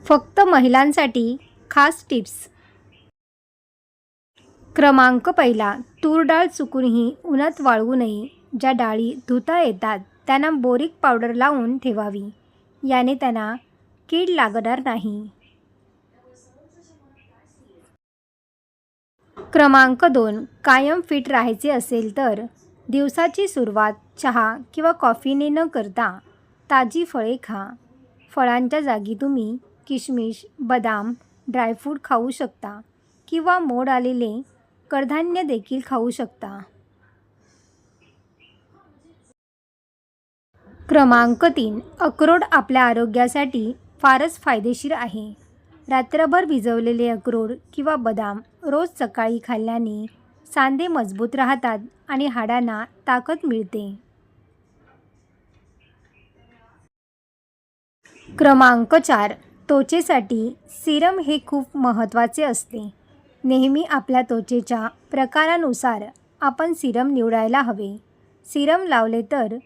फक्त महिलांसाठी खास टिप्स. क्रमांक पहिला, तूर डाळ चुकूनही उन्हात वाळवू नये. ज्या डाळी धुता येतात त्यांना बोरिक पावडर लावून ठेवावी. याने त्यांना कीड लागणार नाही. क्रमांक 2, कायम फिट राहायचे असेल तर दिवसाची सुरुवात चहा किंवा कॉफीने न करता ताजी फळे खा. फळांच्या जागी तुम्ही किशमिश, बदाम, ड्रायफ्रूट खाऊ शकता किंवा मोड आलेले कडधान्य देखील खाऊ शकता. क्रमांक 3, अक्रोड आपल्या आरोग्यासाठी फारच फायदेशीर आहे. रात्रभर भिजवलेले अक्रोड किंवा बदाम रोज सकाळी खाल्ल्याने सांधे मजबूत राहतात आणि हाडांना ताकद मिळते. क्रमांक 4, त्वचेसाठी सिरम हे खूप महत्त्वाचे असते. नेहमी आपल्या त्वचेच्या प्रकारानुसार आपण सिरम निवडायला हवे. सिरम लावले तर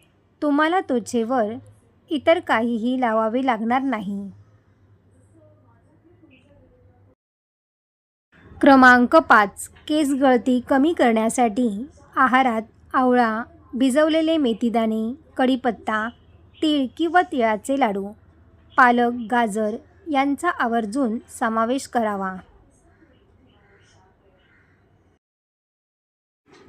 तुम्हाला त्वचेवर इतर काहीही लावावे लागणार नाही. क्रमांक 5, केस गळती कमी करण्यासाठी आहारात आवळा, भिजवलेले मेथीदाणे, कढीपत्ता, तीळ किंवा तिळाचे लाडू, पालक, गाजर यांचा आवर्जून समावेश करावा.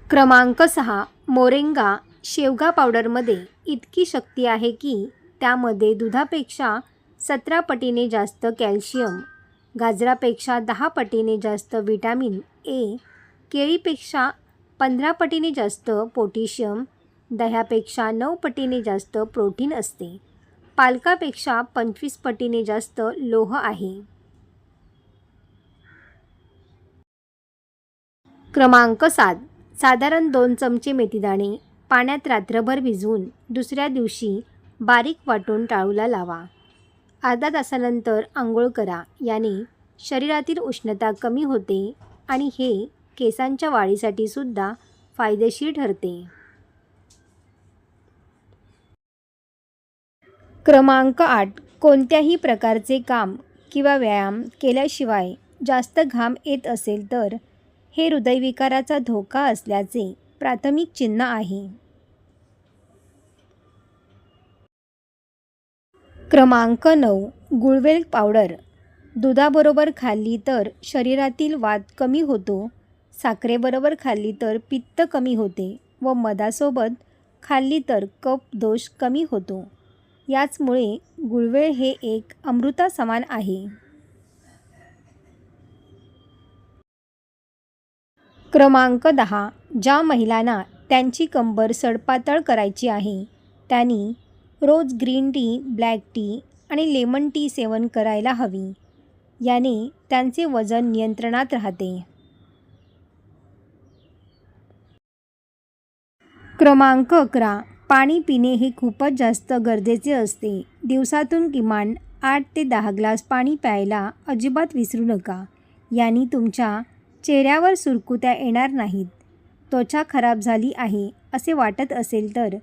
क्रमांक 6, मोरिंगा शेवगा पावडरमध्ये इतकी शक्ती आहे की त्यामध्ये दुधापेक्षा 17 पटीने जास्त कॅल्शियम, गाजरापेक्षा 10 पटीने जास्त व्हिटॅमिन ए, केळीपेक्षा 15 पटीने जास्त पोटॅशियम, दह्यापेक्षा 9 पटीने जास्त प्रोटीन असते. पालकापेक्षा 25 पटीने जास्त लोह आहे. क्रमांक 7, साधारण 2 चमचे मेथीदाणे पाण्यात रात्रभर भिजवून दुसऱ्या दिवशी बारीक वाटून टाळूला लावा. अर्धा तासानंतर आंघोळ करा. याने शरीरातील उष्णता कमी होते आणि हे केसांच्या वाढीसाठी सुद्धा फायदेशीर ठरते. क्रमांक 8, कोणत्याही प्रकारचे काम किंवा व्यायाम केल्याशिवाय जास्त घाम येत असेल तर हे हृदयविकाराचा धोका असल्याचे प्राथमिक चिन्ह आहे. क्रमांक 9, गुळवेल पावडर दुधाबरोबर खाल्ली तर शरीरातील वात कमी होतो. साखरेबरोबर खाल्ली तर पित्त कमी होते व मधासोबत खाल्ली तर कफ दोष कमी होतो. याचमुळे गुळवेल हे एक अमृतासमान आहे. क्रमांक 10, ज्या महिलांना त्यांची कंबर सडपातळ करायची आहे त्यांनी रोज ग्रीन टी, ब्लॅक टी आणि लेमन टी सेवन करायला हवी. याने त्यांचे वजन नियंत्रणात राहते. क्रमांक 11, पाणी पिणे हे खूपच जास्त गरजेचे असते. दिवसातून किमान 8 ते 10 ग्लास पाणी प्यायला अजिबात विसरू नका. याने तुमच्या चेहऱ्यावर सुरकुत्या येणार नाहीत. त्वचा खराब झाली आहे असे वाटत असेल तर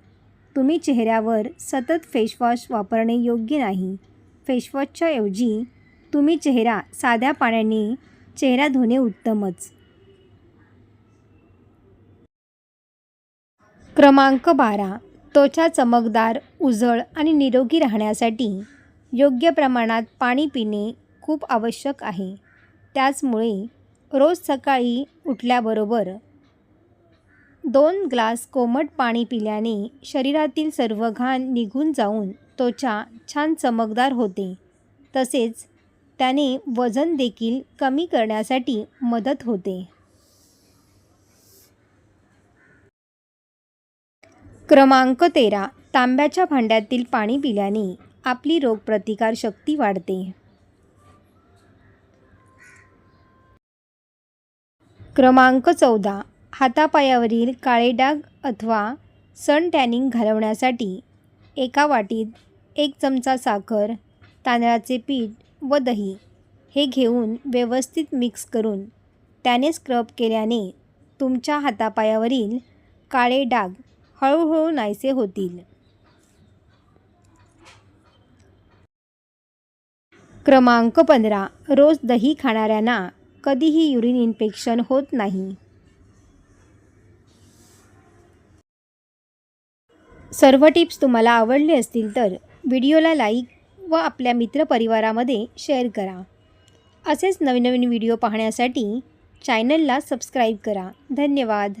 तुम्ही चेहऱ्यावर सतत फेसवॉश वापरणे योग्य नाही. फेसवॉशच्या ऐवजी तुम्ही चेहरा साध्या पाण्याने चेहरा धुणे उत्तमच. क्रमांक 12, त्वचा चमकदार, उजळ आणि निरोगी राहण्यासाठी योग्य प्रमाणात पाणी पिणे खूप आवश्यक आहे. त्याचमुळे रोज सकाळी उठल्याबरोबर 2 ग्लास कोमट पाणी पिल्याने शरीरातील सर्व घाण निघून जाऊन त्वचा छान चमकदार होते. तसेच त्याने वजन देखील कमी करण्यासाठी मदत होते. क्रमांक 13, तांब्याच्या भांड्यातील पाणी पिल्याने आपली रोगप्रतिकार शक्ती वाढते. क्रमांक 14, हातापायावरील काळे डाग अथवा सन टॅनिंग घालवण्यासाठी एका वाटीत 1 चमचा साखर, तांदळाचे पीठ व दही हे घेऊन व्यवस्थित मिक्स करून त्याने स्क्रब केल्याने तुमच्या हातापायावरील काळे डाग हळूहळू नाहीसे होतील. क्रमांक 15. रोज दही खाणाऱ्यांना कधीही युरिन इन्फेक्शन होत नाही. सर्व टिप्स तुम्हाला आवडले असतील तर व्हिडिओला लाईक व आपल्या मित्रपरिवारामध्ये शेअर करा. असेच नवीन नवीन व्हिडिओ पाहण्यासाठी चॅनलला सबस्क्राईब करा. धन्यवाद.